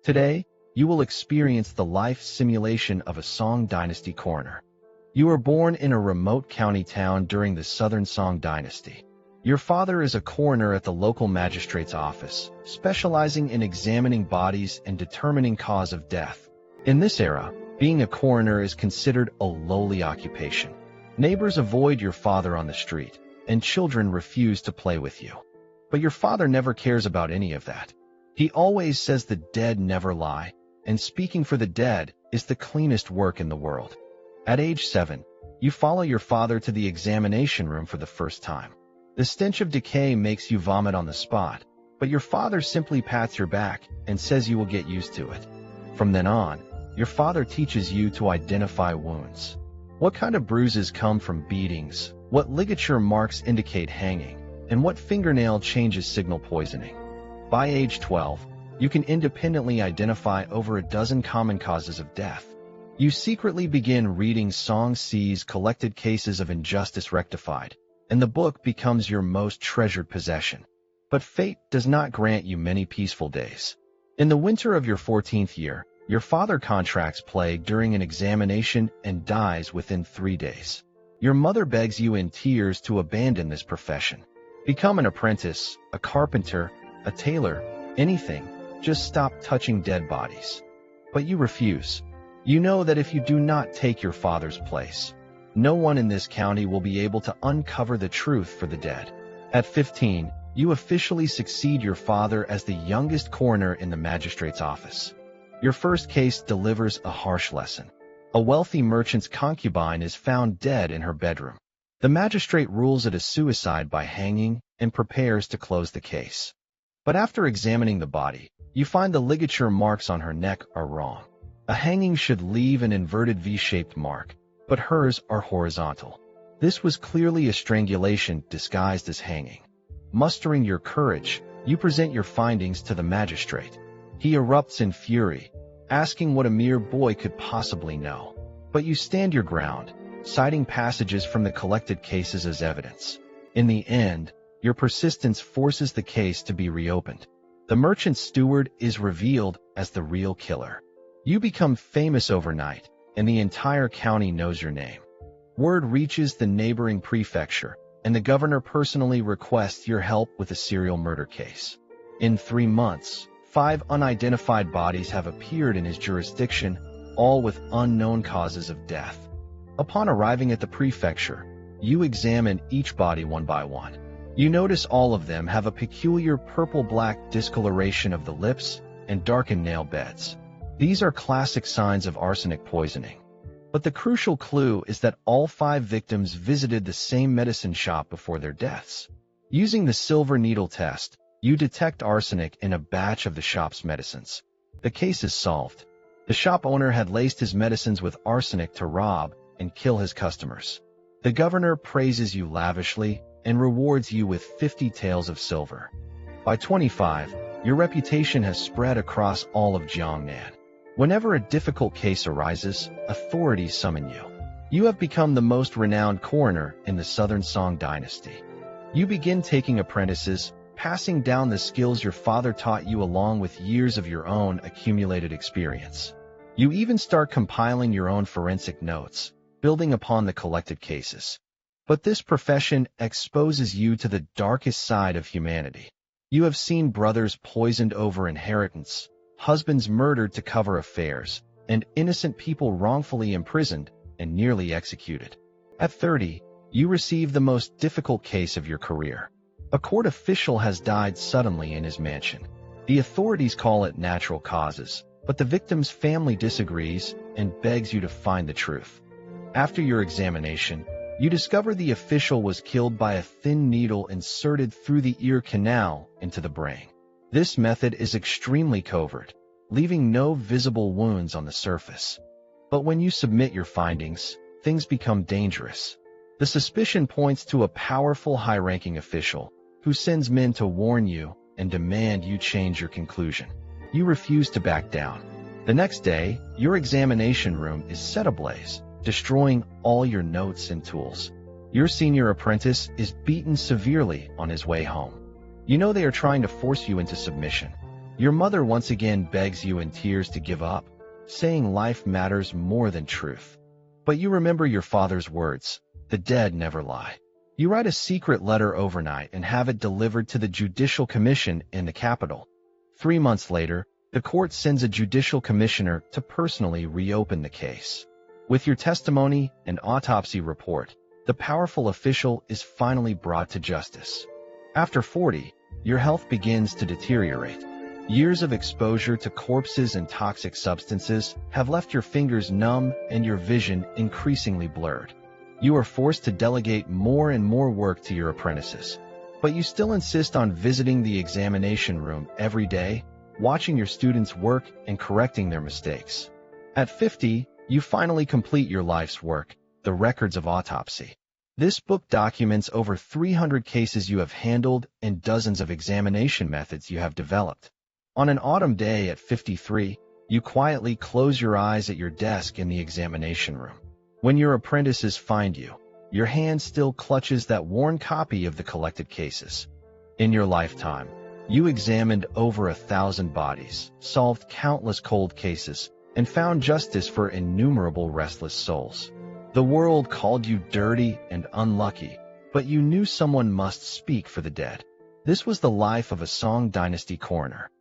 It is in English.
Today, you will experience the life simulation of a Song Dynasty coroner. You were born in a remote county town during the Southern Song Dynasty. Your father is a coroner at the local magistrate's office, specializing in examining bodies and determining cause of death. In this era, being a coroner is considered a lowly occupation. Neighbors avoid your father on the street, and children refuse to play with you. But your father never cares about any of that. He always says the dead never lie, and speaking for the dead is the cleanest work in the world. At age 7, you follow your father to the examination room for the first time. The stench of decay makes you vomit on the spot, but your father simply pats your back and says you will get used to it. From then on, your father teaches you to identify wounds. What kind of bruises come from beatings, what ligature marks indicate hanging, and what fingernail changes signal poisoning. By age 12, you can independently identify over a dozen common causes of death. You secretly begin reading Song C's collected cases of injustice rectified, and the book becomes your most treasured possession. But fate does not grant you many peaceful days. In the winter of your 14th year, your father contracts plague during an examination and dies within 3 days. Your mother begs you in tears to abandon this profession. Become an apprentice, a carpenter, a tailor, anything, just stop touching dead bodies. But you refuse. You know that if you do not take your father's place, no one in this county will be able to uncover the truth for the dead. At 15, you officially succeed your father as the youngest coroner in the magistrate's office. Your first case delivers a harsh lesson. A wealthy merchant's concubine is found dead in her bedroom. The magistrate rules it a suicide by hanging and prepares to close the case. But after examining the body, you find the ligature marks on her neck are wrong. A hanging should leave an inverted V-shaped mark, but hers are horizontal. This was clearly a strangulation disguised as hanging. Mustering your courage, you present your findings to the magistrate. He erupts in fury, asking what a mere boy could possibly know. But you stand your ground, citing passages from the collected cases as evidence. In the end, your persistence forces the case to be reopened. The merchant steward is revealed as the real killer. You become famous overnight, and the entire county knows your name. Word reaches the neighboring prefecture, and the governor personally requests your help with a serial murder case. In 3 months, 5 unidentified bodies have appeared in his jurisdiction, all with unknown causes of death. Upon arriving at the prefecture, you examine each body one by one. You notice all of them have a peculiar purple-black discoloration of the lips and darkened nail beds. These are classic signs of arsenic poisoning. But the crucial clue is that all 5 victims visited the same medicine shop before their deaths. Using the silver needle test, you detect arsenic in a batch of the shop's medicines. The case is solved. The shop owner had laced his medicines with arsenic to rob and kill his customers. The governor praises you lavishly and rewards you with 50 taels of silver. By 25, your reputation has spread across all of Jiangnan. Whenever a difficult case arises, authorities summon you. You have become the most renowned coroner in the Southern Song Dynasty. You begin taking apprentices, passing down the skills your father taught you along with years of your own accumulated experience. You even start compiling your own forensic notes, building upon the collected cases. But this profession exposes you to the darkest side of humanity. You have seen brothers poisoned over inheritance, husbands murdered to cover affairs, and innocent people wrongfully imprisoned and nearly executed. At 30, you receive the most difficult case of your career. A court official has died suddenly in his mansion. The authorities call it natural causes, but the victim's family disagrees and begs you to find the truth. After your examination, you discover the official was killed by a thin needle inserted through the ear canal into the brain. This method is extremely covert, leaving no visible wounds on the surface. But when you submit your findings, things become dangerous. The suspicion points to a powerful high-ranking official who sends men to warn you and demand you change your conclusion. You refuse to back down. The next day, your examination room is set ablaze, destroying all your notes and tools. Your senior apprentice is beaten severely on his way home. You know they are trying to force you into submission. Your mother once again begs you in tears to give up, saying life matters more than truth. But you remember your father's words, "The dead never lie." You write a secret letter overnight and have it delivered to the Judicial Commission in the capital. 3 months later, the court sends a judicial commissioner to personally reopen the case. With your testimony and autopsy report, the powerful official is finally brought to justice. After 40, your health begins to deteriorate. Years of exposure to corpses and toxic substances have left your fingers numb and your vision increasingly blurred. You are forced to delegate more and more work to your apprentices. But you still insist on visiting the examination room every day, watching your students work and correcting their mistakes. At 50, you finally complete your life's work, the records of autopsy. This book documents over 300 cases you have handled and dozens of examination methods you have developed. On an autumn day at 53, you quietly close your eyes at your desk in the examination room. When your apprentices find you, your hand still clutches that worn copy of the collected cases. In your lifetime, you examined over 1,000 bodies, solved countless cold cases, and found justice for innumerable restless souls. The world called you dirty and unlucky, but you knew someone must speak for the dead. This was the life of a Song Dynasty coroner.